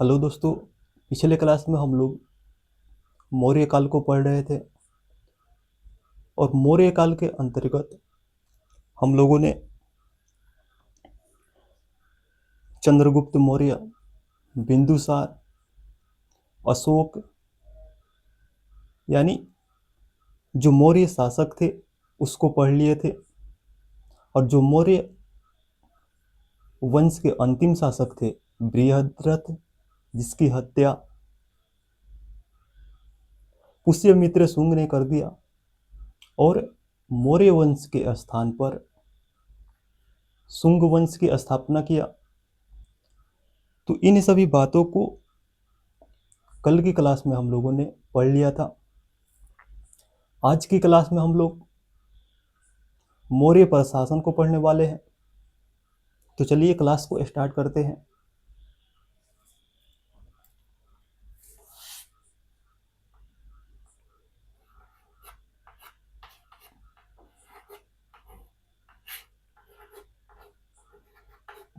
Hello दोस्तों। पिछले class में हम लोग मौर्य काल को पढ़ रहे थे और मौर्य काल के अंतर्गत हम लोगों ने चंद्रगुप्त मौर्य, बिंदुसार, अशोक यानी जो मौर्य शासक थे उसको पढ़ लिए थे। और जो मौर्य वंश के अंतिम शासक थे बृहद्रथ, जिसकी हत्या पुष्यमित्र शुंग ने कर दिया और मौर्य वंश के स्थान पर शुंग वंश की स्थापना किया। तो इन सभी बातों को कल की क्लास में हम लोगों ने पढ़ लिया था। आज की क्लास में हम लोग मौर्य प्रशासन को पढ़ने वाले हैं। तो चलिए क्लास को स्टार्ट करते हैं।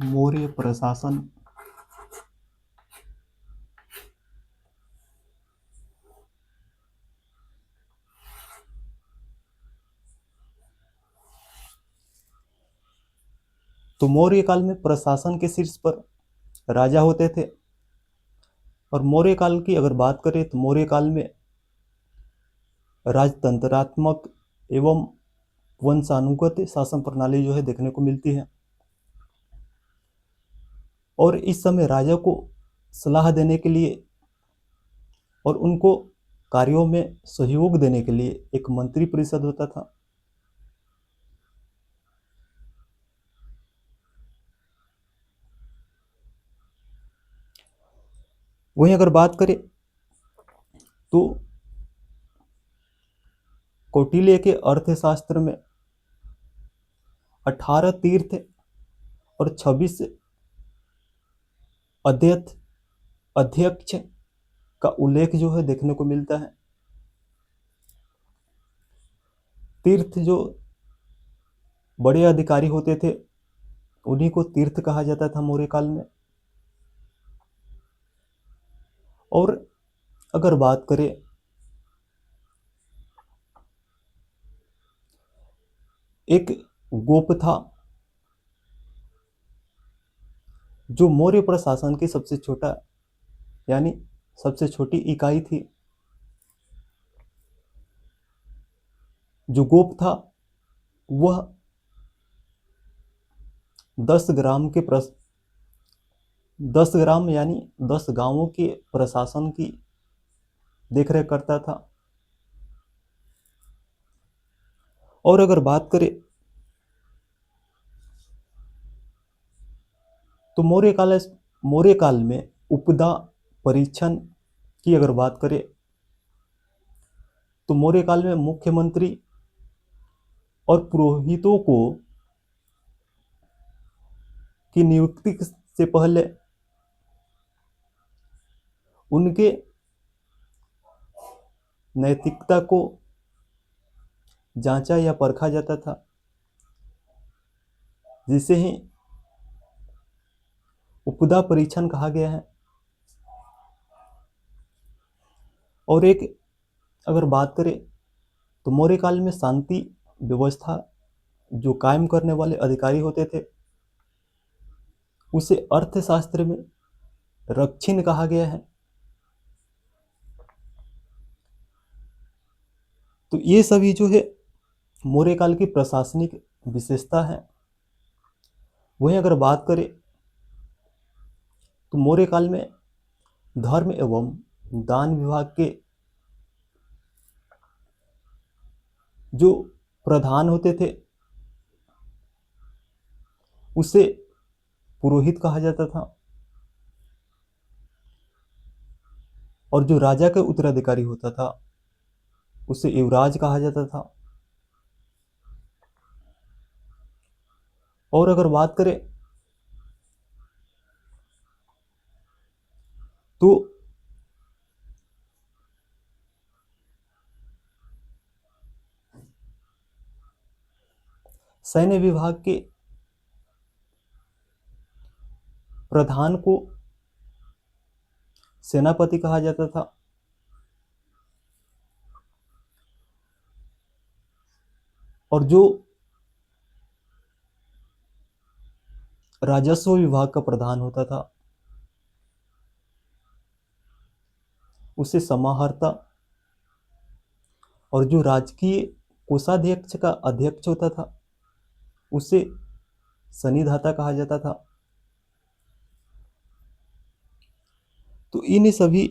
मौर्य प्रशासन। तो मौर्य काल में प्रशासन के शीर्ष पर राजा होते थे। और मौर्य काल की अगर बात करें तो मौर्य काल में राजतंत्रात्मक एवं वंशानुगत शासन प्रणाली जो है देखने को मिलती है। और इस समय राजा को सलाह देने के लिए और उनको कार्यों में सहयोग देने के लिए एक मंत्री परिषद होता था। वहीं अगर बात करें तो कौटिल्य के अर्थशास्त्र में 18 तीर्थ और 26 अध्यक्ष अध्यक्ष का उल्लेख जो है देखने को मिलता है। तीर्थ जो बड़े अधिकारी होते थे उन्हीं को तीर्थ कहा जाता था मौर्य काल में। और अगर बात करें एक गोप था जो मौर्य प्रशासन की सबसे छोटा यानी सबसे छोटी इकाई थी। जो गोप था वह 10 ग्राम के 10 ग्राम यानी 10 गांवों के प्रशासन की देखरेख करता था। और अगर बात करें तो मौर्य काल में उपदा परीक्षण की अगर बात करें तो मौर्य काल में मुख्यमंत्री और पुरोहितों को की नियुक्ति से पहले उनके नैतिकता को जांचा या परखा जाता था, जिसे ही उपदा परीक्षण कहा गया है। और एक अगर बात करें तो मौर्य काल में शांति व्यवस्था जो कायम करने वाले अधिकारी होते थे उसे अर्थशास्त्र में रक्षिण कहा गया है। तो ये सभी जो है मौर्य काल की प्रशासनिक विशेषता है। वहीं अगर बात करें तो मौर्य काल में धर्म एवं दान विभाग के जो प्रधान होते थे उसे पुरोहित कहा जाता था। और जो राजा का उत्तराधिकारी होता था उसे युवराज कहा जाता था। और अगर बात करें तो सैन्य विभाग के प्रधान को सेनापति कहा जाता था। और जो राजस्व विभाग का प्रधान होता था उसे समाहर्ता, और जो राजकीय कोषाध्यक्ष का अध्यक्ष होता था उसे सन्निधाता कहा जाता था। तो इन सभी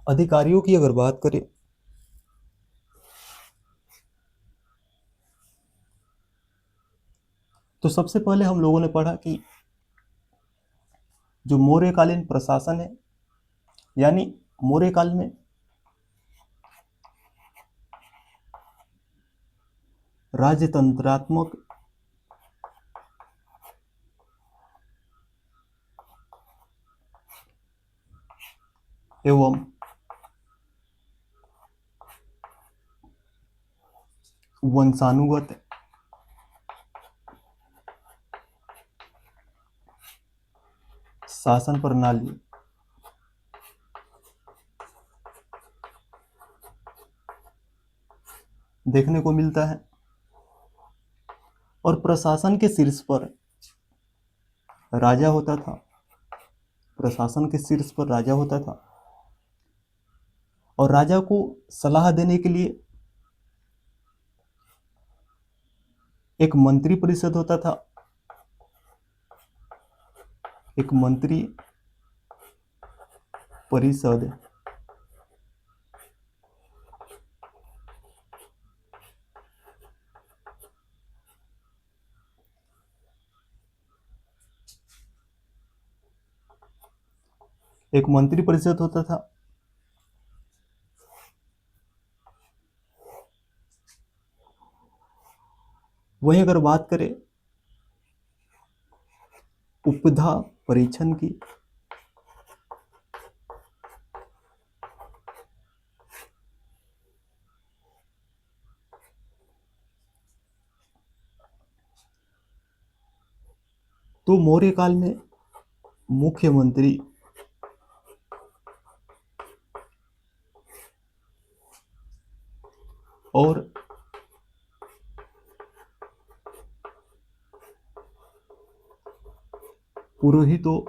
अधिकारियों की अगर बात करें तो सबसे पहले हम लोगों ने पढ़ा कि जो मौर्यकालीन प्रशासन है, यानी मौर्य काल में राजतंत्रात्मक एवं वंशानुगत शासन प्रणाली देखने को मिलता है। और प्रशासन के शीर्ष पर राजा होता था। प्रशासन के शीर्ष पर राजा होता था और राजा को सलाह देने के लिए एक मंत्री परिषद होता था। एक मंत्री परिषद एक मंत्री परिषद होता था। वहीं अगर बात करें उपधा परीक्षण की, तो मौर्य काल में मुख्यमंत्री और पुरोहितों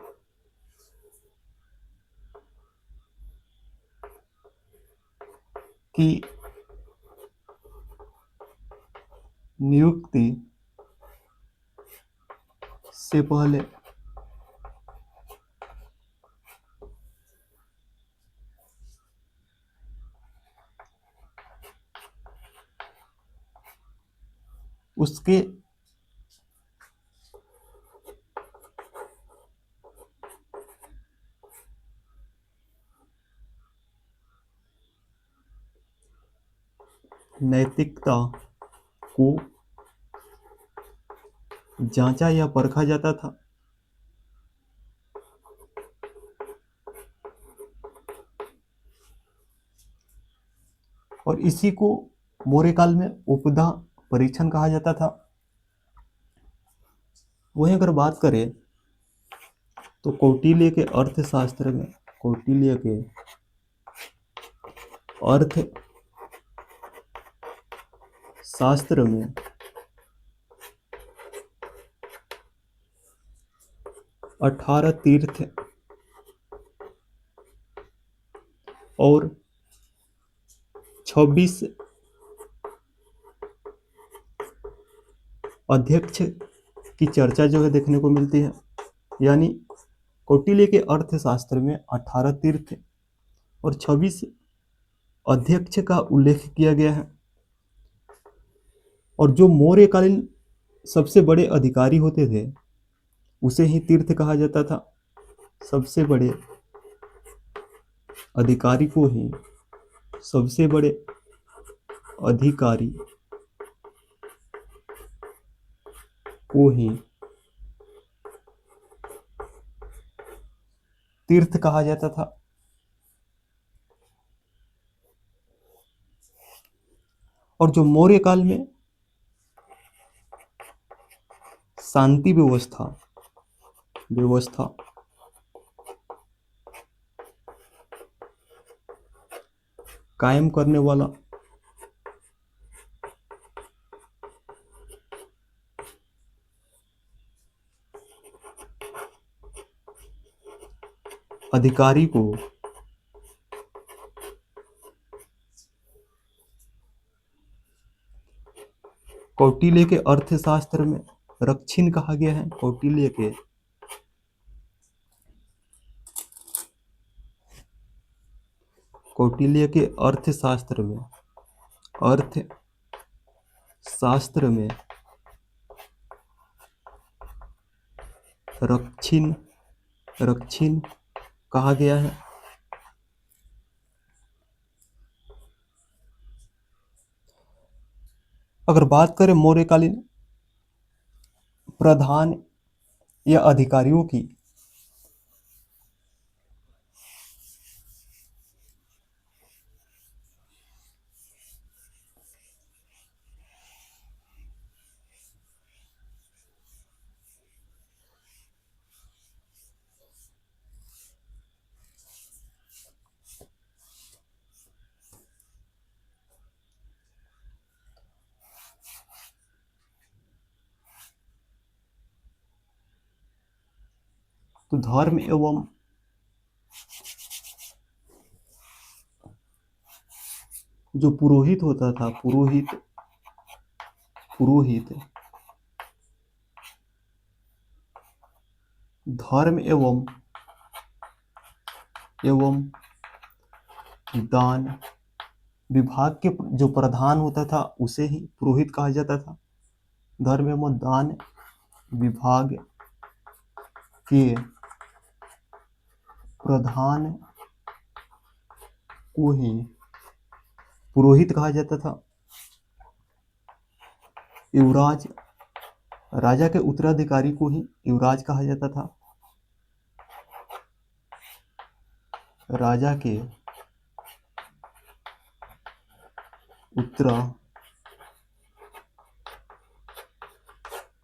की नियुक्ति से पहले उसके नैतिकता को जांचा या परखा जाता था। और इसी को मौर्य काल में उपधा परीक्षण कहा जाता था। वहीं अगर बात करें तो कौटिल्य के अर्थशास्त्र में, कौटिल्य के अर्थशास्त्र में 18 तीर्थ और 26 अध्यक्ष की चर्चा जो है देखने को मिलती है। यानी कौटिल्य के अर्थशास्त्र में 18 तीर्थ और 26 अध्यक्ष का उल्लेख किया गया है। और जो मौर्यकालीन सबसे बड़े अधिकारी होते थे उसे ही तीर्थ कहा जाता था। सबसे बड़े अधिकारी को ही, सबसे बड़े अधिकारी को ही तीर्थ कहा जाता था। और जो मौर्य काल में शांति व्यवस्था व्यवस्था कायम करने वाला अधिकारी को कौटिल्य के अर्थशास्त्र में रक्षिन कहा गया है। कौटिल्य के अर्थशास्त्र में रक्षिन कहा गया है। अगर बात करें मौर्यकालीन प्रधान या अधिकारियों की, तो धर्म एवं जो पुरोहित होता था, पुरोहित धर्म एवं दान विभाग के जो प्रधान होता था उसे ही पुरोहित कहा जाता था। धर्म एवं दान विभाग के प्रधान को ही पुरोहित कहा जाता था। युवराज, राजा के उत्तराधिकारी को ही युवराज कहा जाता था। राजा के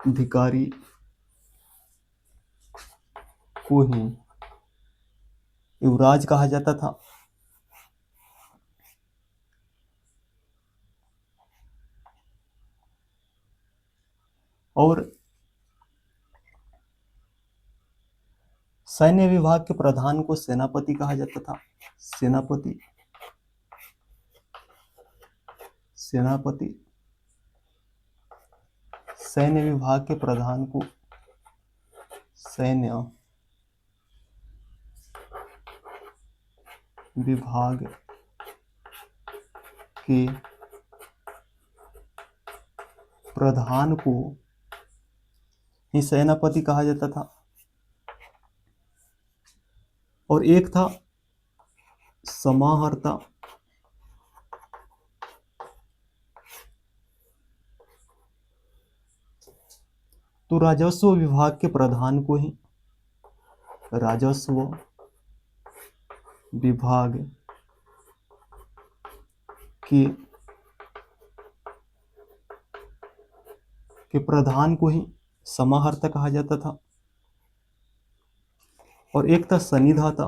उत्तराधिकारी को ही युवराज कहा जाता था। और सैन्य विभाग के प्रधान को सेनापति कहा जाता था। सेनापति सैन्य विभाग के प्रधान को सैन्य विभाग के प्रधान को ही सेनापति कहा जाता था। और एक था समाहर्ता, तो राजस्व विभाग के प्रधान को ही राजस्व विभाग के प्रधान को ही समाहर्ता कहा जाता था। और एक था सन्निधाता,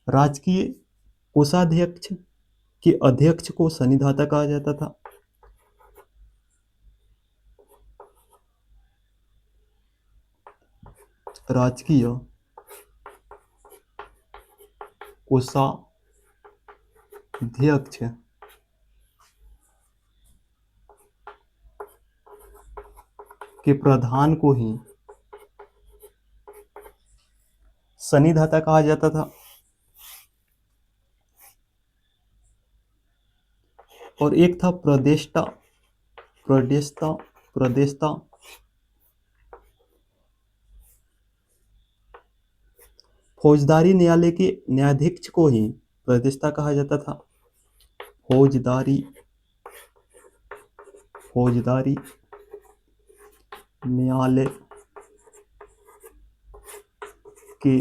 राजकीय कोषाध्यक्ष के अध्यक्ष को सन्निधाता कहा जाता था। राजकीय कोषाध्यक्ष के प्रधान को ही सन्निधाता कहा जाता था। और एक था प्रदेष्टा, फौजदारी न्यायालय के न्यायाधीश को ही प्रदेष्टा कहा जाता था। फौजदारी न्यायालय के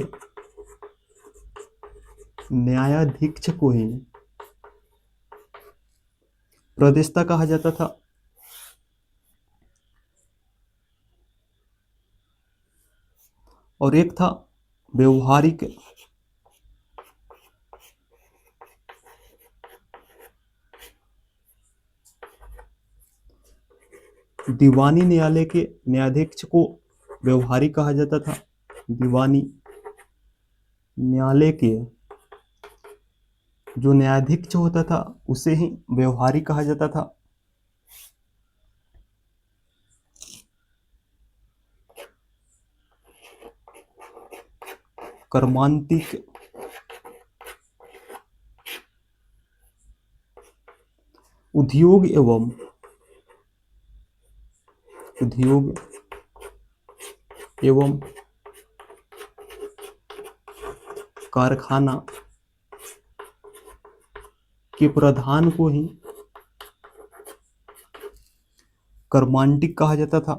न्यायाधीश को ही प्रदेष्टा कहा जाता था। और एक था व्यवहारिक दीवानी न्यायालय के न्यायाधीश को व्यवहारिक कहा जाता था। दीवानी न्यायालय के जो न्यायाधीश होता था उसे ही व्यवहारिक कहा जाता था। कर्मांतिक उद्योग एवं कारखाना के प्रधान को ही कर्मांतिक कहा जाता था।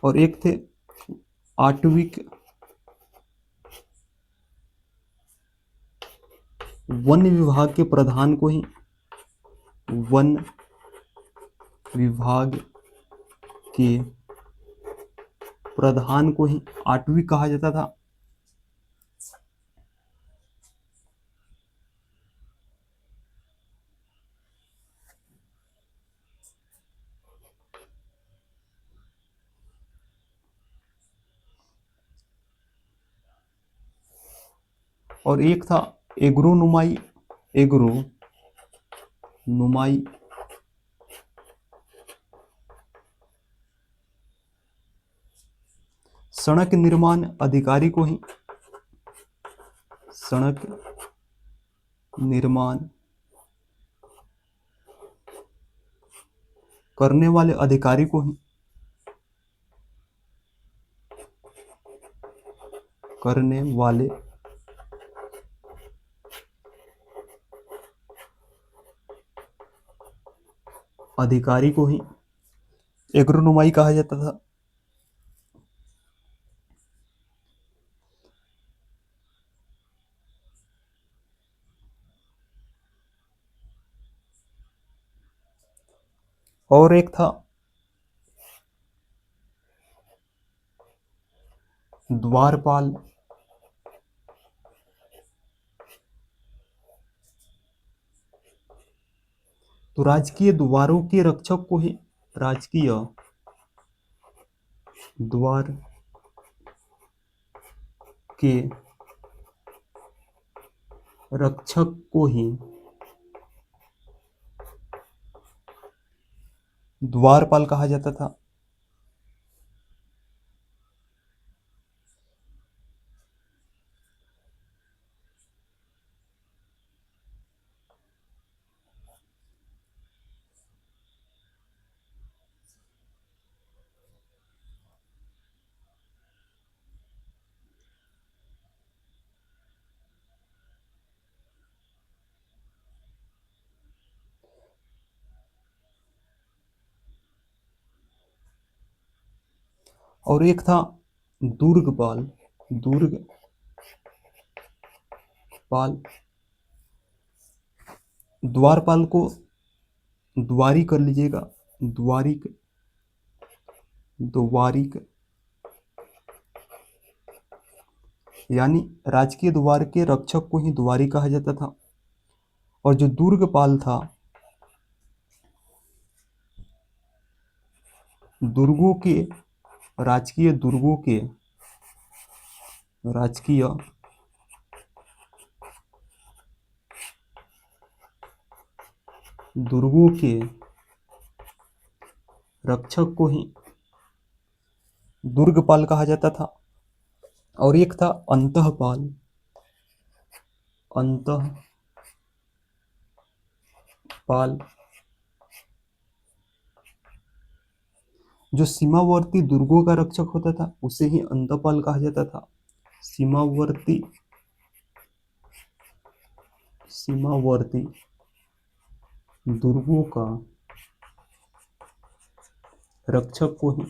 और एक थे आटविक वन विभाग के प्रधान को ही वन विभाग के प्रधान को ही आटविक कहा जाता था। और एक था एग्रोनुमाई सड़क निर्माण अधिकारी को ही सड़क निर्माण करने वाले अधिकारी को ही करने वाले अधिकारी को ही एग्रोनोमाई कहा जाता था। और एक था द्वारपाल। तो राजकीय द्वारों के रक्षक को ही राजकीय द्वार के रक्षक को ही द्वारपाल कहा जाता था। और एक था दुर्गपाल। द्वारपाल को द्वारी कर लीजिएगा, द्वारिक यानी राजकीय द्वार के रक्षक को ही द्वारी कहा जाता था। और जो दुर्गपाल था, दुर्गों के राजकीय दुर्गों के रक्षक को ही दुर्गपाल कहा जाता था। और एक था अंतःपाल। जो सीमावर्ती दुर्गों का रक्षक होता था उसे ही अंतःपाल कहा जाता था। सीमावर्ती दुर्गों का रक्षक को ही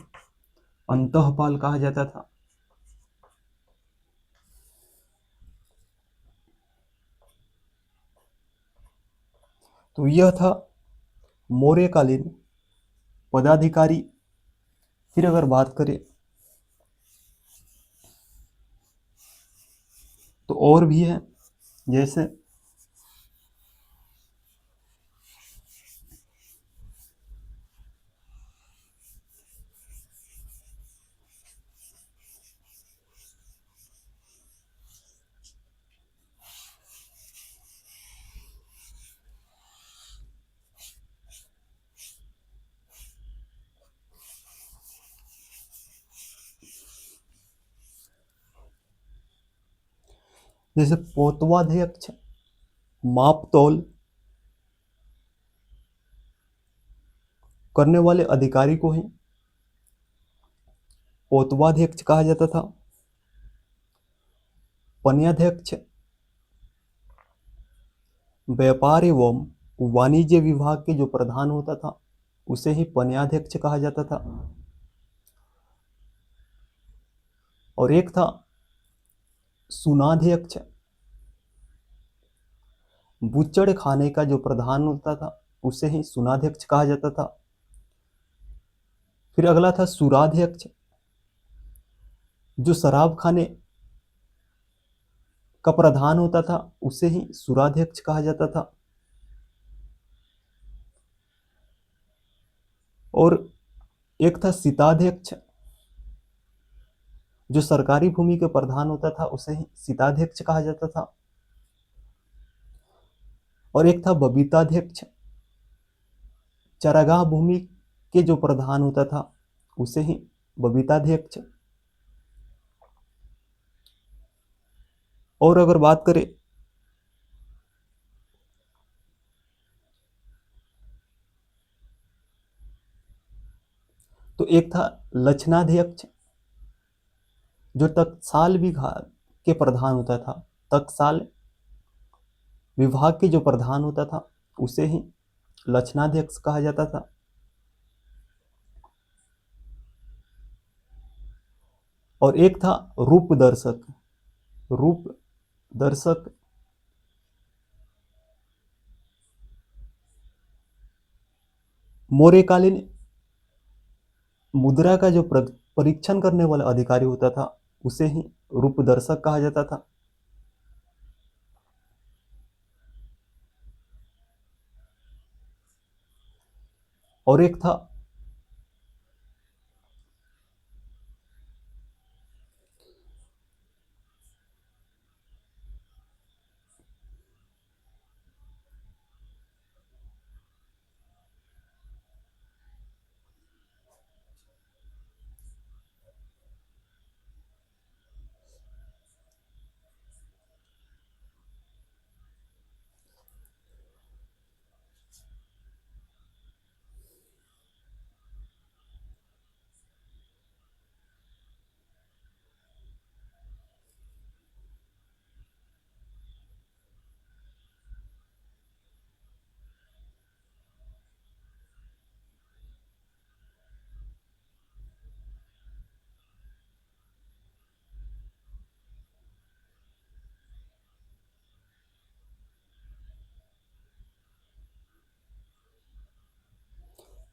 अंतःपाल कहा जाता था। तो यह था मौर्यकालीन पदाधिकारी। फिर अगर बात करें तो और भी है, जैसे पोतवाध्यक्ष, मापतौल करने वाले अधिकारी को ही पोतवाध्यक्ष कहा जाता था। पन्याध्यक्ष व्यापार एवं वाणिज्य विभाग के जो प्रधान होता था उसे ही पन्याध्यक्ष कहा जाता था। और एक था सुनाध्यक्ष, बुच्चड़ खाने का जो प्रधान होता था उसे ही सुनाध्यक्ष कहा जाता था। फिर अगला था सुराध्यक्ष, जो शराब खाने का प्रधान होता था उसे ही सुराध्यक्ष कहा जाता था। और एक था सिताध्यक्ष, जो सरकारी भूमि के प्रधान होता था उसे ही सिताध्यक्ष कहा जाता था। और एक था बबीताध्यक्ष, चरागाह भूमि के जो प्रधान होता था उसे ही बबीताध्यक्ष। और अगर बात करें तो एक था लक्षणाध्यक्ष, जो टकसाल विभाग के प्रधान होता था। टकसाल विभाग के जो प्रधान होता था उसे ही लक्षणाध्यक्ष कहा जाता था। और एक था रूप दर्शक। रूप दर्शक मौर्यकालीन मुद्रा का जो परीक्षण करने वाला अधिकारी होता था उसे ही रूप दर्शक कहा जाता था। और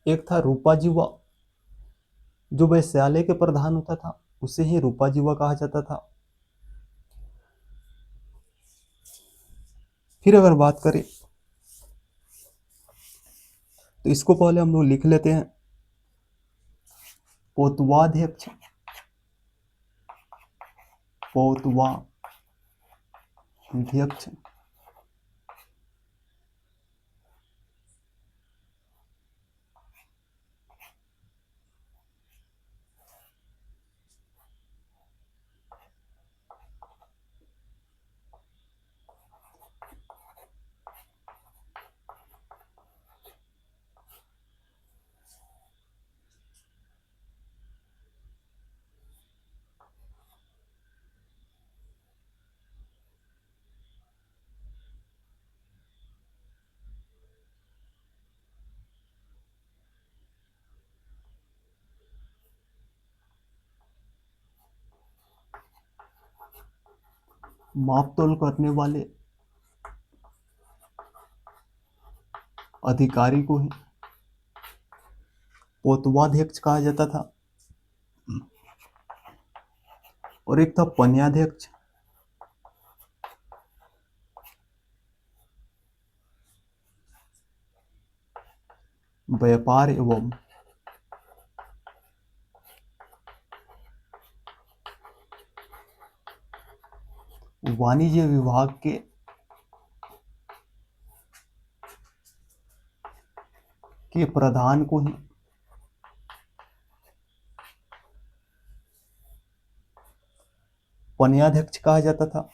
एक था रूपा जीवा, जो वैश्यालय के प्रधान होता था उसे ही रूपा जीवा कहा जाता था। फिर अगर बात करें तो इसको पहले हम लोग लिख लेते हैं। पोतवाध्यक्ष, पोतवाध्यक्ष मापतोल करने वाले अधिकारी को ही पोतवाध्यक्ष कहा जाता था, और एक था पन्याध्यक्ष। व्यापार एवं वाणिज्य विभाग के प्रधान को ही पन्याध्यक्ष कहा जाता था।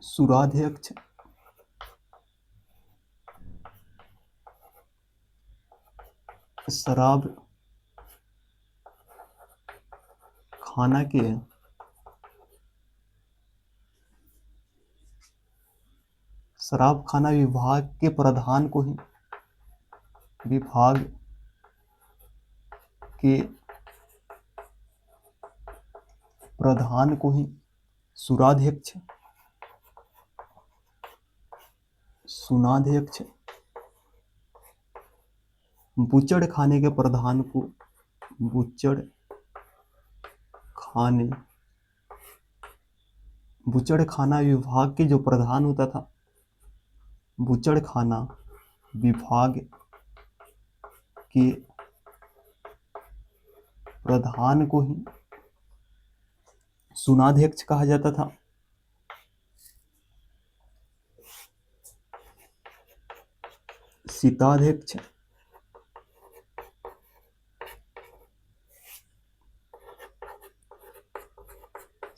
सुराध्यक्ष शराब खाना के शराब खाना विभाग के प्रधान को ही विभाग के प्रधान को ही सुराध्यक्ष सुनाध्यक्ष बुचड़ खाने के प्रधान को बुचड़ खाना विभाग के जो प्रधान होता था, बुचड़ खाना विभाग के प्रधान को ही सुनाध्यक्ष कहा जाता था। शीताध्यक्ष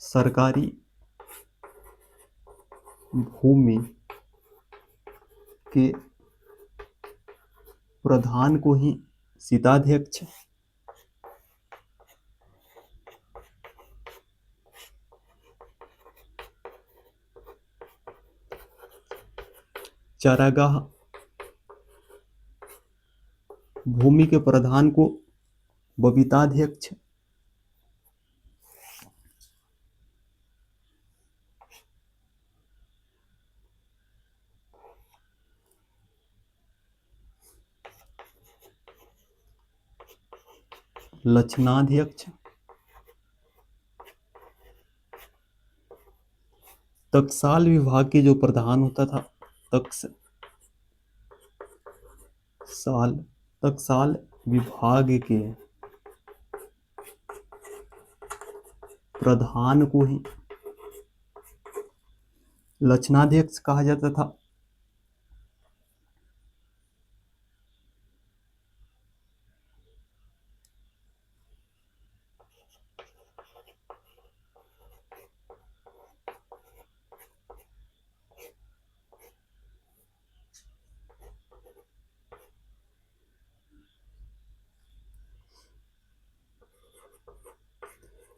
सरकारी भूमि के प्रधान को ही शीताध्यक्ष चारागाह भूमि के प्रधान को बबीताध्यक्ष लक्षणाध्यक्ष टकसाल विभाग के जो प्रधान होता था, टकसाल विभाग के प्रधान को ही लक्षणाध्यक्ष कहा जाता था।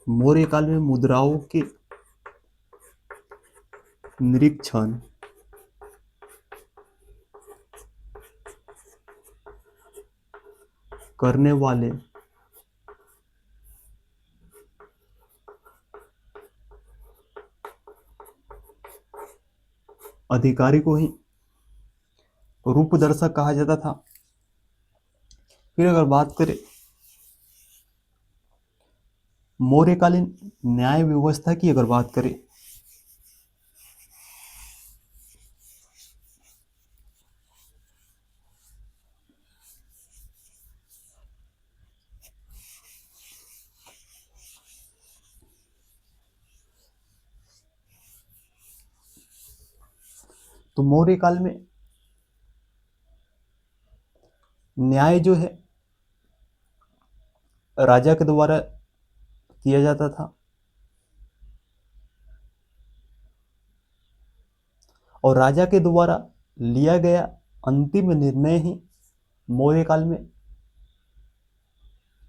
मौर्य काल में मुद्राओं के निरीक्षण करने वाले अधिकारी को ही रूपदर्शक कहा जाता था। फिर अगर बात करें मौर्यकालीन न्याय व्यवस्था की, अगर बात करें तो मौर्य काल में न्याय जो है राजा के द्वारा किया जाता था, और राजा के द्वारा लिया गया अंतिम निर्णय ही मौर्य काल में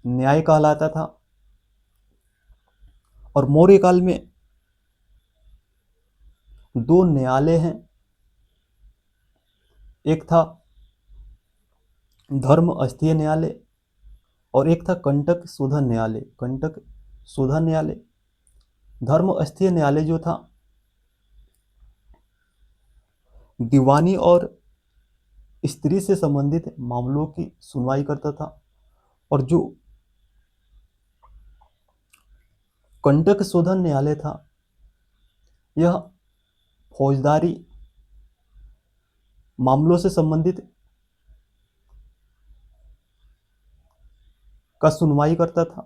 न्याय कहलाता था। और मौर्य काल में दो न्यायालय हैं, एक था धर्म स्थीय न्यायालय और एक था कंटक शोधन न्यायालय। कंटक शोधन न्यायालय, धर्मस्थलीय न्यायालय जो था दीवानी और स्त्री से संबंधित मामलों की सुनवाई करता था। और जो कंटक शोधन न्यायालय था यह फौजदारी मामलों से संबंधित का सुनवाई करता था।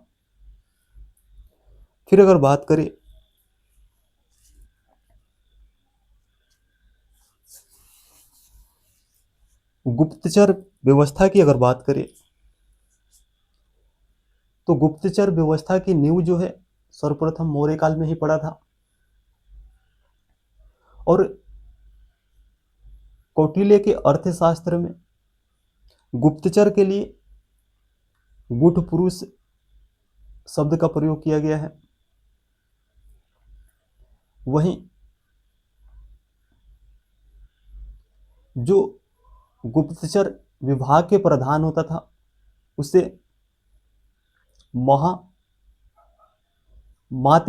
फिर अगर बात करें गुप्तचर व्यवस्था की, अगर बात करें तो गुप्तचर व्यवस्था की नींव जो है सर्वप्रथम मौर्य काल में ही पड़ा था। और कौटिल्य के अर्थशास्त्र में गुप्तचर के लिए गुट पुरुष शब्द का प्रयोग किया गया है। वहीं जो गुप्तचर विभाग के प्रधान होता था उसे महामात्य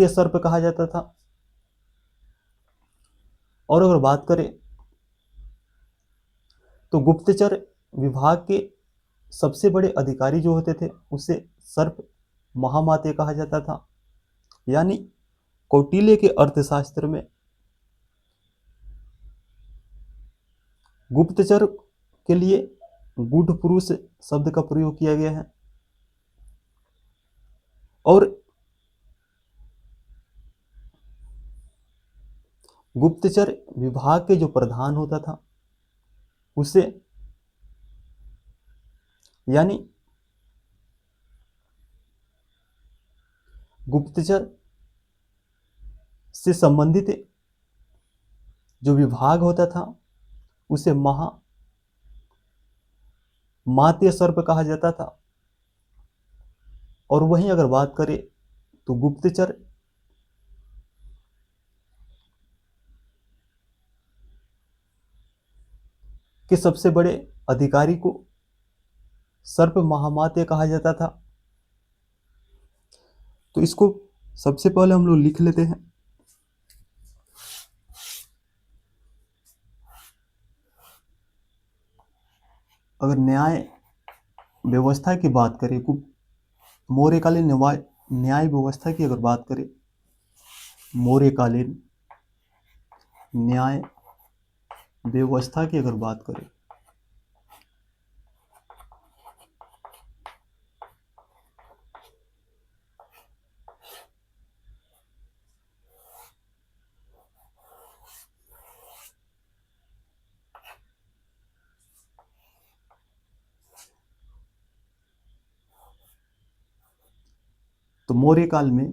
सर्प कहा जाता था। और अगर बात करें तो गुप्तचर विभाग के सबसे बड़े अधिकारी जो होते थे उसे सर्प महामात्य कहा जाता था। यानी कौटिल्य के अर्थशास्त्र में गुप्तचर के लिए गुट पुरुष शब्द का प्रयोग किया गया है। और गुप्तचर विभाग के जो प्रधान होता था उसे यानी गुप्तचर से संबंधित जो विभाग होता था उसे महामात्य सर्प कहा जाता था। और वहीं अगर बात करें तो गुप्तचर के सबसे बड़े अधिकारी को सर्प महामात्य कहा जाता था। तो इसको सबसे पहले हम लोग लिख लेते हैं। अगर न्याय व्यवस्था की बात करें, मौर्यकालीन न्याय व्यवस्था की अगर बात करें, मौर्यकालीन न्याय व्यवस्था की अगर बात करें तो मौर्य काल में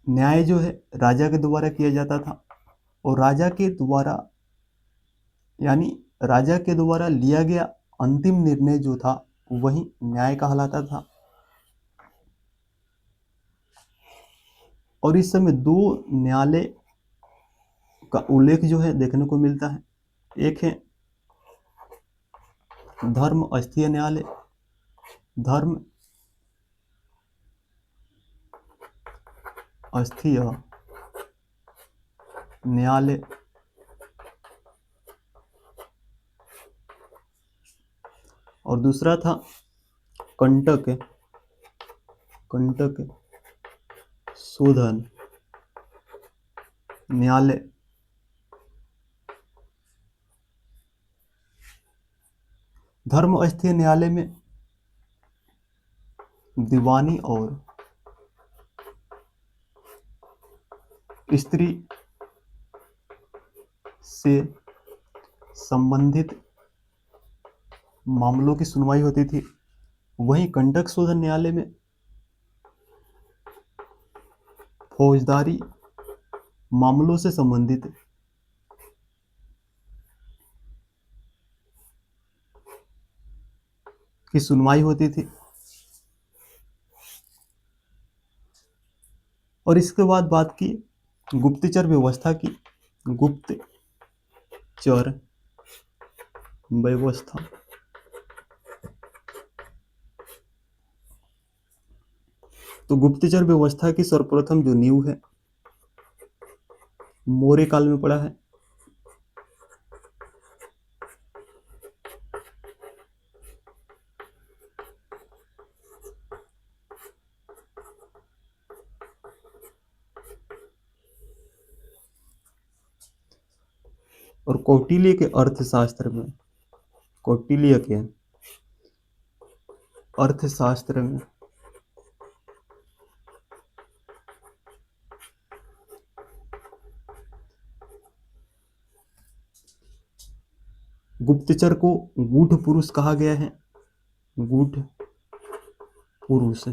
न्याय जो है राजा के द्वारा किया जाता था। और राजा के द्वारा यानी राजा के द्वारा लिया गया अंतिम निर्णय जो था वही न्याय कहलाता था। और इस समय दो न्यायालय का उल्लेख जो है देखने को मिलता है। एक है धर्मस्थलीय न्यायालय, धर्मस्थलीय न्यायालय, और दूसरा था कंटक शोधन न्यायालय। धर्मस्थलीय न्यायालय में दीवानी और स्त्री से संबंधित मामलों की सुनवाई होती थी। वहीं कंटक शोधन न्यायालय में फौजदारी मामलों से संबंधित की सुनवाई होती थी। और इसके बाद बात की गुप्तचर व्यवस्था की। गुप्तचर व्यवस्था तो गुप्तचर व्यवस्था की सर्वप्रथम जो नींव है मौर्य काल में पड़ा है। और कौटिल्य के अर्थशास्त्र में, कौटिल्य के अर्थशास्त्र में गुप्तचर को गूढ़ पुरुष कहा गया है, गूढ़ पुरुष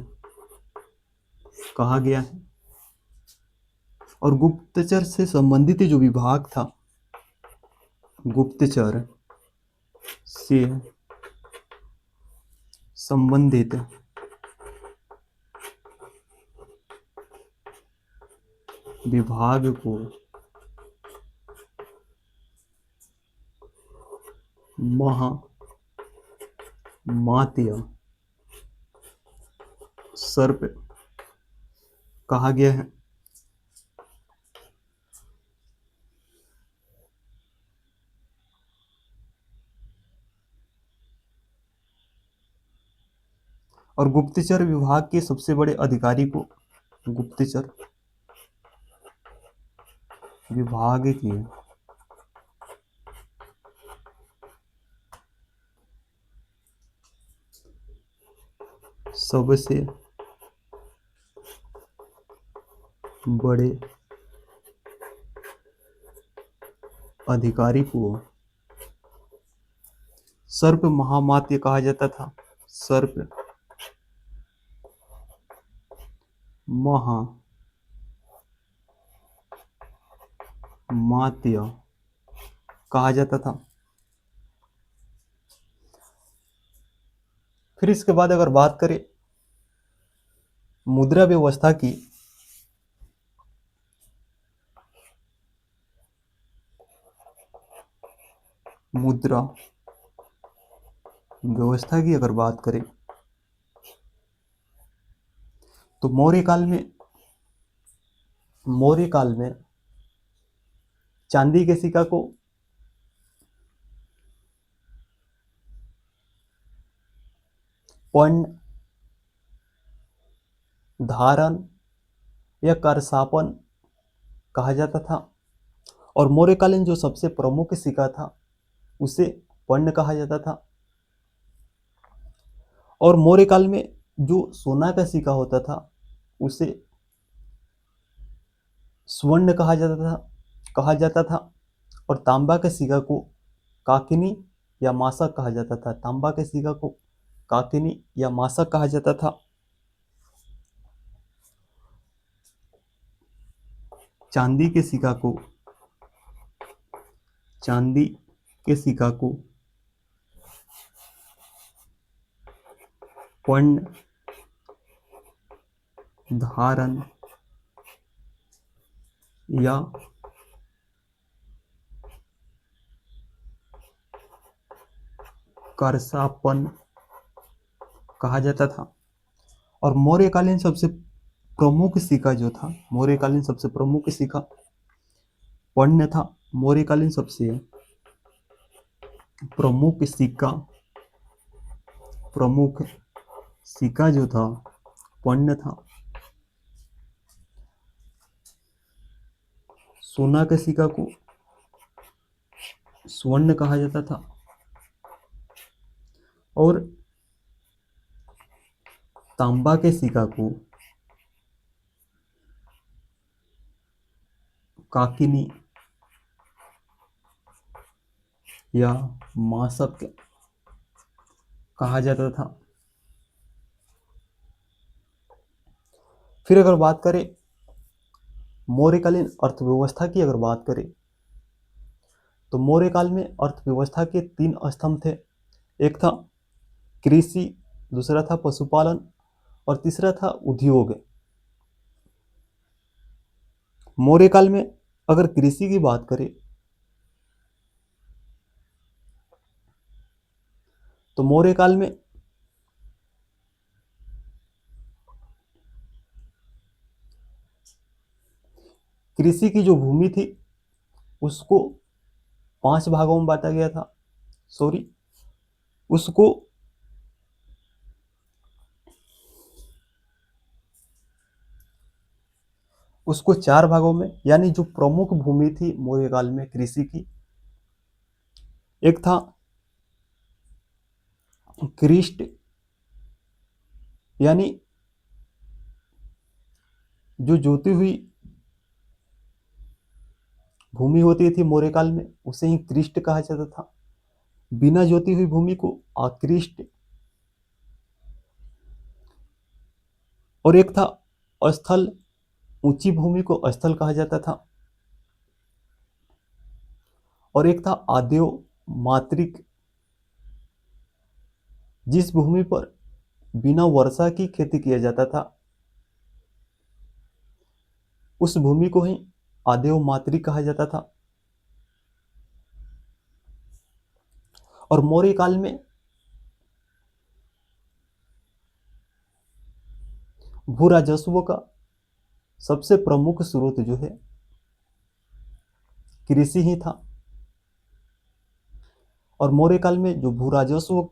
कहा गया है। और गुप्तचर से संबंधित जो विभाग था, गुप्तचर से संबंधित विभाग को महामात्य सर्प कहा गया है। और गुप्तचर विभाग के सबसे बड़े अधिकारी को, गुप्तचर विभाग के सबसे बड़े अधिकारी को सर्प महामात्य कहा जाता था। सर्प महामात्य कहा जाता था। फिर इसके बाद अगर बात करें मुद्रा व्यवस्था की, मुद्रा व्यवस्था की अगर बात करें तो मौर्य काल में चांदी के सिक्का को पर्ण, धारण या करसापन कहा जाता था। और मौर्यकालीन जो सबसे प्रमुख सिक्का था उसे पर्ण कहा जाता था। और मौर्य काल में जो सोना का सिक्का होता था उसे स्वर्ण कहा जाता था। और तांबा के सिक्का को काकिनी या मासक कहा जाता था। तांबा के सिक्का को काकिनी या मासक कहा जाता था। चांदी के सिक्का को पर्ण, धारण या करसापन कहा जाता था। और मौर्यकालीन सबसे प्रमुख सिक्का जो था, मौर्यकालीन सबसे प्रमुख सिक्का पर्ण था। मौर्यकालीन सबसे प्रमुख सिक्का जो था पर्ण था। सोना के सिक्का को स्वर्ण कहा जाता था। और तांबा के सिक्का को काकिनी या मासक कहा जाता था। फिर अगर बात करें मौर्यकालीन अर्थव्यवस्था की, अगर बात करें तो मौर्य काल में अर्थव्यवस्था के 3 स्तंभ थे। एक था कृषि, दूसरा था पशुपालन और तीसरा था उद्योग। मौर्य काल में अगर कृषि की बात करें तो मौर्य काल में कृषि की जो भूमि थी उसको 5 भागों में बांटा गया था। सॉरी, उसको उसको 4 भागों में, यानी जो प्रमुख भूमि थी मौर्य काल में कृषि की, एक था कृष्ट, यानी जो जोती हुई भूमि होती थी मौर्य काल में उसे ही कृष्ट कहा जाता था। बिना जोती हुई भूमि को अकृष्ट, और एक था स्थल, ऊंची भूमि को स्थल कहा जाता था, और एक था आद्यो मात्रिक, जिस भूमि पर बिना वर्षा की खेती किया जाता था उस भूमि को ही आद्यो मात्रिक कहा जाता था। और मौर्य काल में भू राजस्व का सबसे प्रमुख स्रोत जो है कृषि ही था। और मौर्य काल में जो भू राजस्व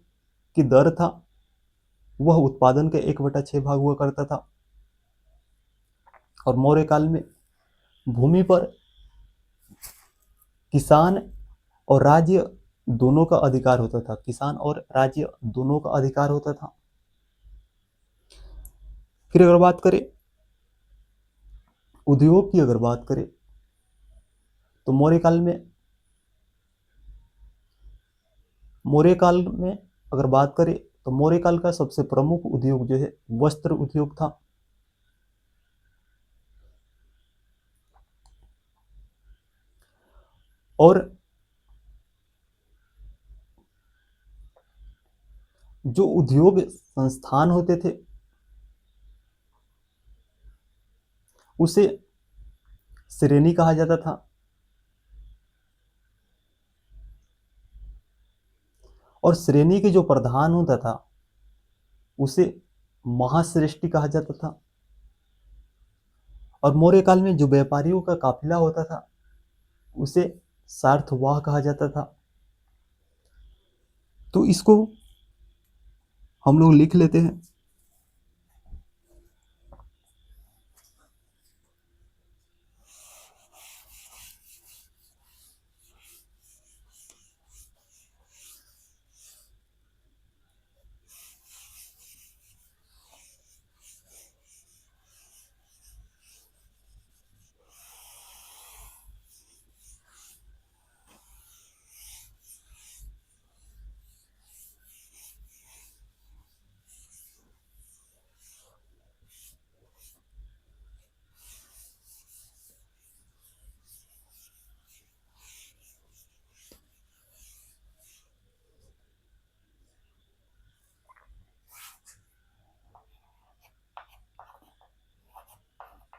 की दर था वह उत्पादन के 1/6 भाग हुआ करता था। और मौर्य काल में भूमि पर किसान और राज्य दोनों का अधिकार होता था। किसान और राज्य दोनों का अधिकार होता था। फिर अगर बात करें उद्योग की, अगर बात करें तो मौर्य काल में अगर बात करें तो मौर्य काल का सबसे प्रमुख उद्योग जो है वस्त्र उद्योग था। और जो उद्योग संस्थान होते थे उसे श्रेणी कहा जाता था। और श्रेणी के जो प्रधान होता था उसे महाश्रेष्ठी कहा जाता था। और मौर्य काल में जो व्यापारियों का काफिला होता था उसे सार्थवाह कहा जाता था। तो इसको हम लोग लिख लेते हैं।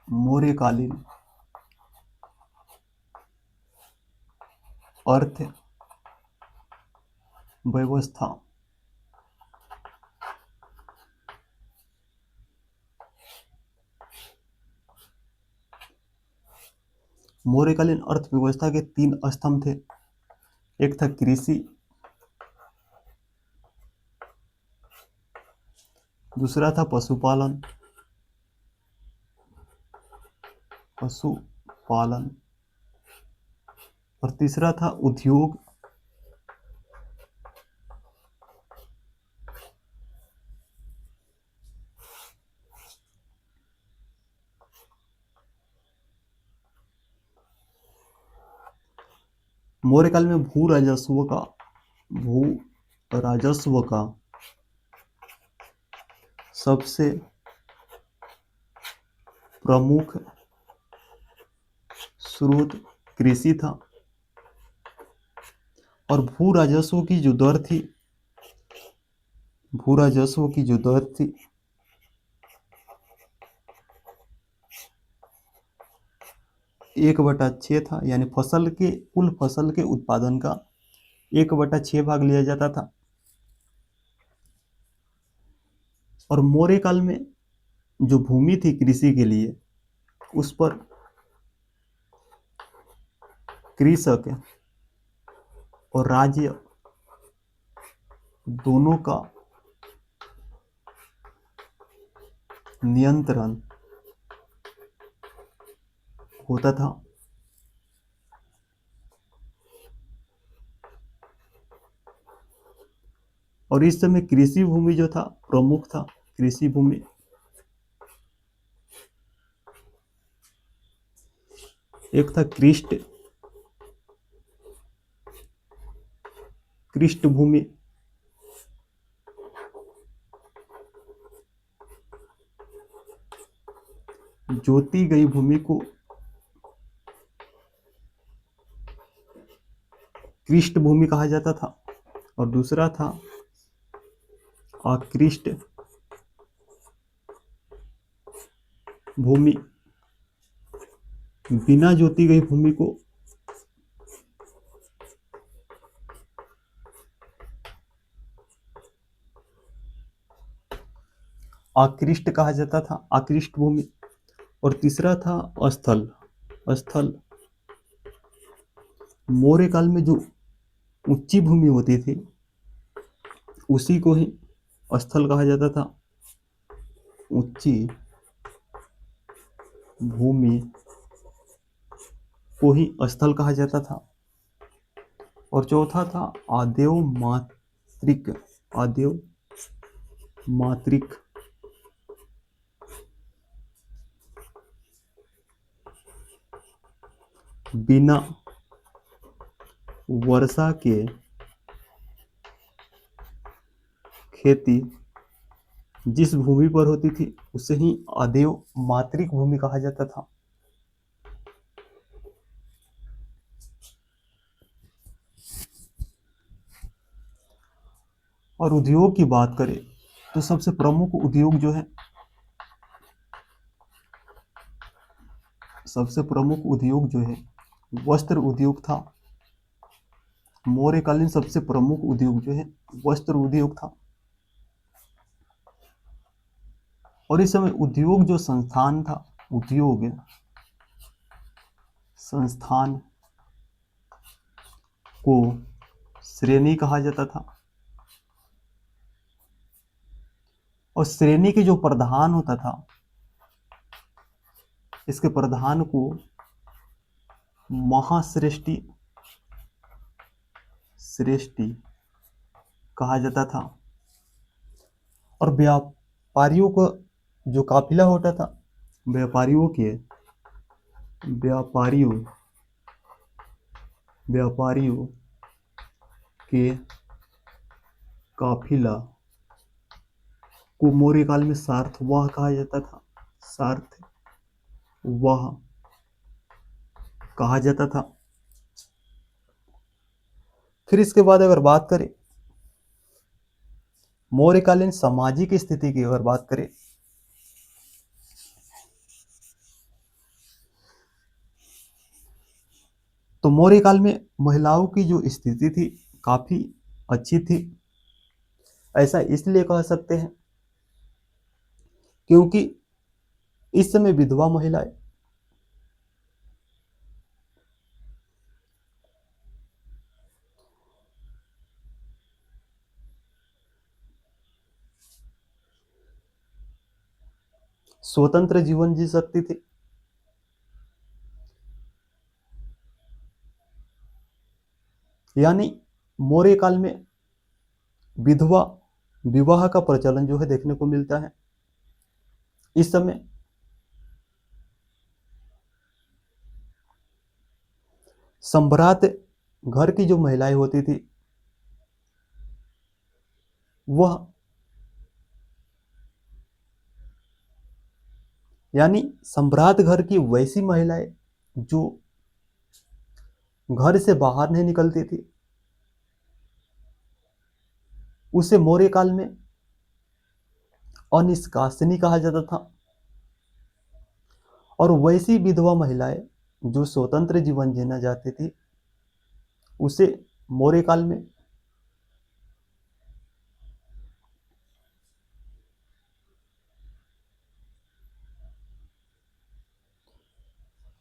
मौर्यकालीन अर्थ व्यवस्था। मौर्यकालीन अर्थव्यवस्था के 3 स्तंभ थे। एक था कृषि, दूसरा था पशुपालन, और तीसरा था उद्योग। मौर्यकाल में भू राजस्व का सबसे प्रमुख स्रोत कृषि था। और भू राजस्व की जो दर थी 1/6 था, यानी कुल फसल के उत्पादन का 1/6 भाग लिया जाता था। और मौर्य काल में जो भूमि थी कृषि के लिए उस पर कृषक और राज्य दोनों का नियंत्रण होता था। और इस समय कृषि भूमि जो था प्रमुख था। कृषि भूमि एक था कृष्ट भूमि, जोती गई भूमि को कृष्ट भूमि कहा जाता था। और दूसरा था अकृष्ट भूमि, बिना जोती गई भूमि को अकृष्ट कहा जाता था, अकृष्ट भूमि। और तीसरा था स्थल। स्थल मौर्य काल में जो ऊंची भूमि होती थी उसी को ही स्थल कहा जाता था। ऊंची भूमि को ही स्थल कहा जाता था। और चौथा था आदेव मात्रिक। आदेव मात्रिक बिना वर्षा के खेती जिस भूमि पर होती थी उसे ही आदेव मात्रिक भूमि कहा जाता था। और उद्योग की बात करें तो सबसे प्रमुख उद्योग जो है, सबसे प्रमुख उद्योग जो है वस्त्र उद्योग था। मौर्यकालीन सबसे प्रमुख उद्योग जो है वस्त्र उद्योग था। और इस समय उद्योग जो संस्थान था, उद्योग संस्थान को श्रेणी कहा जाता था। और श्रेणी के जो प्रधान होता था, इसके प्रधान को महाश्रेष्ठी कहा जाता था। और व्यापारियों का जो काफिला होता था, व्यापारियों के काफिला को मौर्य काल में सार्थवाह कहा जाता था। सार्थवाह कहा जाता था। फिर इसके बाद अगर बात करें मौर्यकालीन सामाजिक स्थिति की, अगर बात करें तो मौर्य काल में महिलाओं की जो स्थिति थी काफी अच्छी थी। ऐसा इसलिए कह सकते हैं क्योंकि इस समय विधवा महिलाएं स्वतंत्र जीवन जी सकती थी। यानी मौर्य काल में विधवा विवाह का प्रचलन जो है देखने को मिलता है। इस समय सम्भ्रात घर की जो महिलाएं होती थी वह, यानी सम्भ्रात घर की वैसी महिलाएं जो घर से बाहर नहीं निकलती थी, उसे मौर्य काल में अनिष्कासनी कहा जाता था। और वैसी विधवा महिलाएं जो स्वतंत्र जीवन जीना चाहती थी उसे मौर्य काल में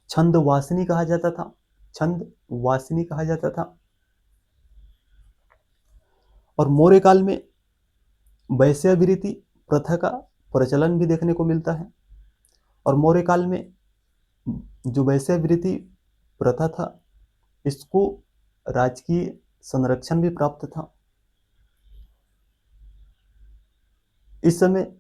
छंदवासिनी कहा जाता था। छंद वासिनी कहा जाता था। और मौर्य काल में वैश्यावृत्ति प्रथा का प्रचलन भी देखने को मिलता है। और मौर्य काल में जो वैश्यावृत्ति प्रथा था, इसको राजकीय संरक्षण भी प्राप्त था। इस समय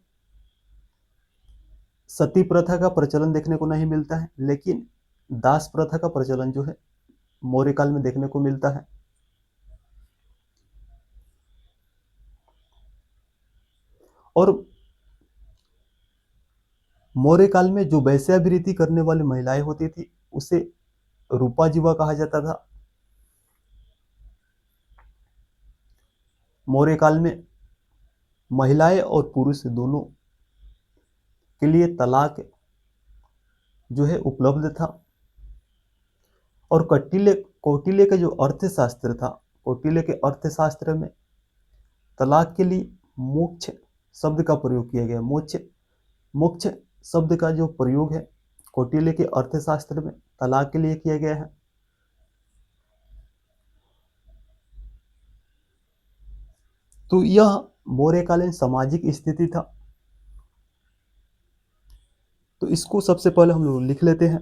सती प्रथा का प्रचलन देखने को नहीं मिलता है, लेकिन दास प्रथा का प्रचलन जो है मौर्य काल में देखने को मिलता है। और मौर्य काल में जो वैश्यावृत्ति करने वाली महिलाएं होती थी, उसे रूपा जीवा कहा जाता था। मौर्य काल में महिलाएं और पुरुष दोनों के लिए तलाक जो है उपलब्ध था। और कौटिल्य का जो अर्थशास्त्र था, कौटिल्य के अर्थशास्त्र में तलाक के लिए मोक्ष शब्द का प्रयोग किया गया। मोक्ष शब्द का जो प्रयोग है कौटिल्य के अर्थशास्त्र में तलाक के लिए किया गया है। तो यह मौर्यकालीन सामाजिक स्थिति था। तो इसको सबसे पहले हम लोग लिख लेते हैं।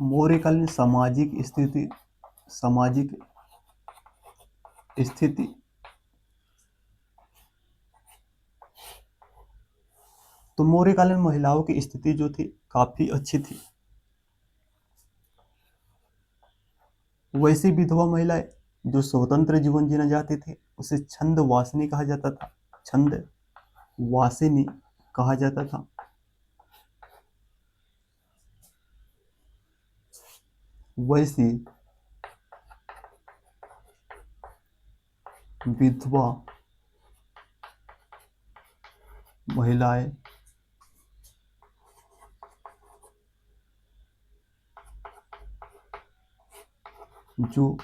मौर्यकालीन सामाजिक स्थिति तो मौर्यकालीन महिलाओं की स्थिति जो थी काफी अच्छी थी। वैसी विधवा महिलाएं जो स्वतंत्र जीवन जीना चाहती थी, उसे छंद वासिनी कहा जाता था। छंद वासिनी कहा जाता था। वैसी विधवा महिलाएं जो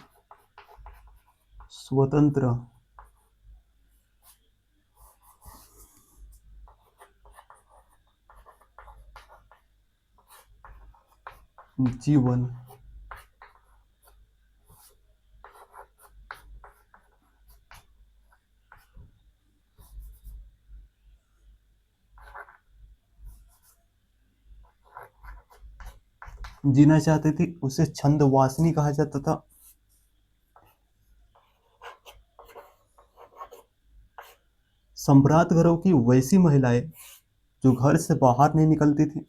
स्वतंत्र जीवन जीना चाहती थी, उसे छंद वासिनी कहा जाता था। सम्राट घरों की वैसी महिलाएं जो घर से बाहर नहीं निकलती थी,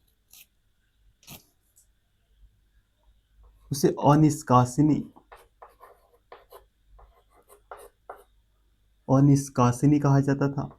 उसे अनिष्कासिनी कहा जाता था।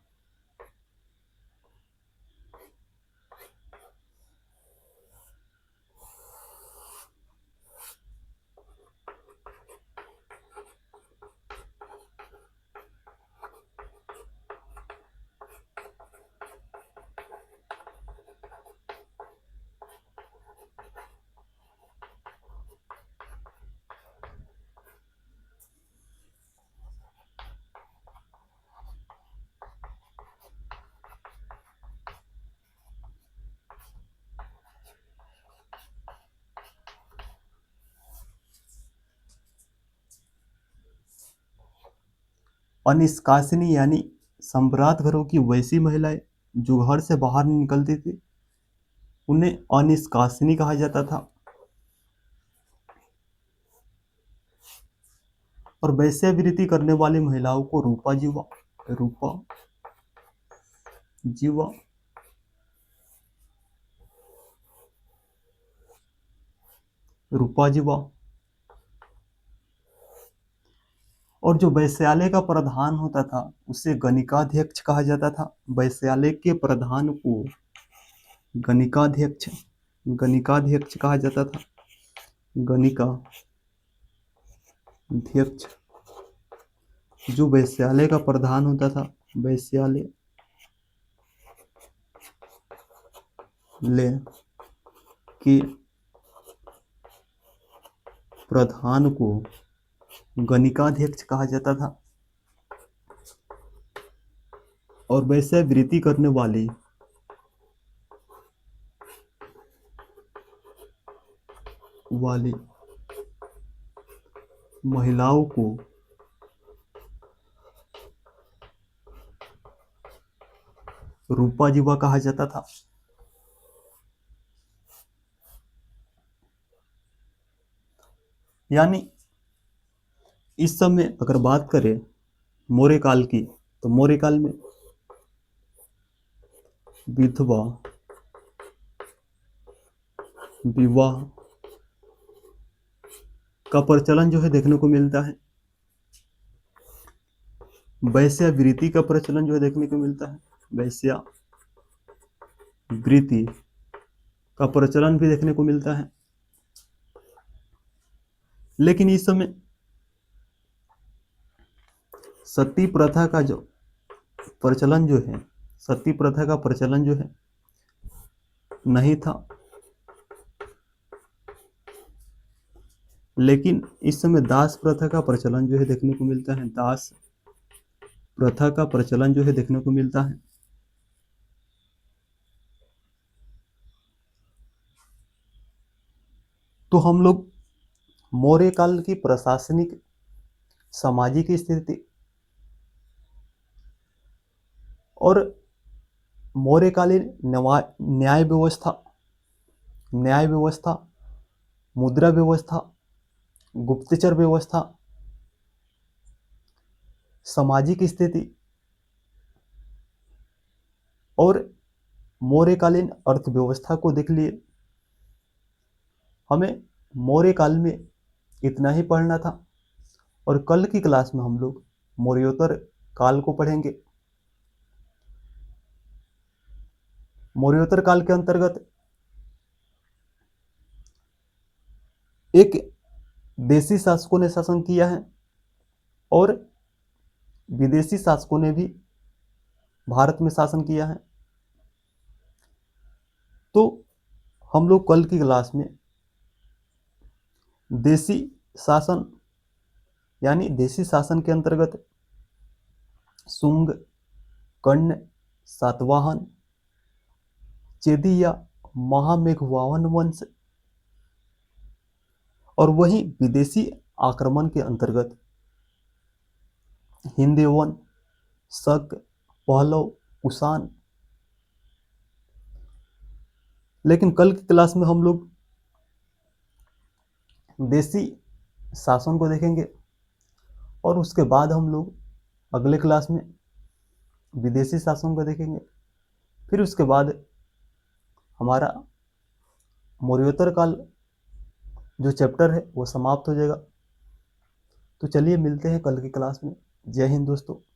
अनिष्कासिनी यानी सम्राट घरों की वैसी महिलाएं जो घर से बाहर नहीं निकलती थी, उन्हें अनिष्कासिनी कहा जाता था। और वैश्यावृत्ति करने वाली महिलाओं को रूपा जीवा और जो वैश्यालय का प्रधान होता था उसे गणिकाध्यक्ष कहा जाता था। वैश्यालय के प्रधान को गणिकाध्यक्ष गणिकाध्यक्ष कहा जाता था। गणिकाध्यक्ष जो वैश्यालय का प्रधान होता था, वैश्यालय के प्रधान को गणिकाध्यक्ष कहा जाता था। और वैश्यावृत्ति करने वाली महिलाओं को रूपा जीवा कहा जाता था। यानी इस समय अगर बात करें मौर्य काल की, तो मौर्य काल में विधवा विवाह का प्रचलन जो है देखने को मिलता है। वैश्यावृत्ति का प्रचलन जो है देखने को मिलता है। वैश्यावृत्ति का प्रचलन भी देखने को मिलता है। लेकिन इस समय सती प्रथा का जो प्रचलन जो है, सती प्रथा का प्रचलन जो है नहीं था। लेकिन इस समय दास प्रथा का प्रचलन जो है देखने को मिलता है। दास प्रथा का प्रचलन जो है देखने को मिलता है। तो हम लोग मौर्य काल की प्रशासनिक सामाजिक स्थिति और मौर्यकालीन न्याय व्यवस्था, मुद्रा व्यवस्था, गुप्तचर व्यवस्था, सामाजिक स्थिति और मौर्यकालीन अर्थव्यवस्था को देख लिए। हमें मौर्य काल में इतना ही पढ़ना था और कल की क्लास में हम लोग मौर्योत्तर काल को पढ़ेंगे। मौर्योत्तर काल के अंतर्गत एक देशी शासकों ने शासन किया है और विदेशी शासकों ने भी भारत में शासन किया है। तो हम लोग कल की क्लास में देशी शासन यानी देशी शासन के अंतर्गत शुंग, कण्व, सातवाहन, चेदी या महामेघवाहन वंश और वही विदेशी आक्रमण के अंतर्गत हिंदेवन, शक, पहलव, कुषाण। लेकिन कल की क्लास में हम लोग देशी शासन को देखेंगे और उसके बाद हम लोग अगले क्लास में विदेशी शासन को देखेंगे। फिर उसके बाद हमारा मौर्योत्तर काल जो चैप्टर है वो समाप्त हो जाएगा। तो चलिए मिलते हैं कल की क्लास में। जय हिंद दोस्तों।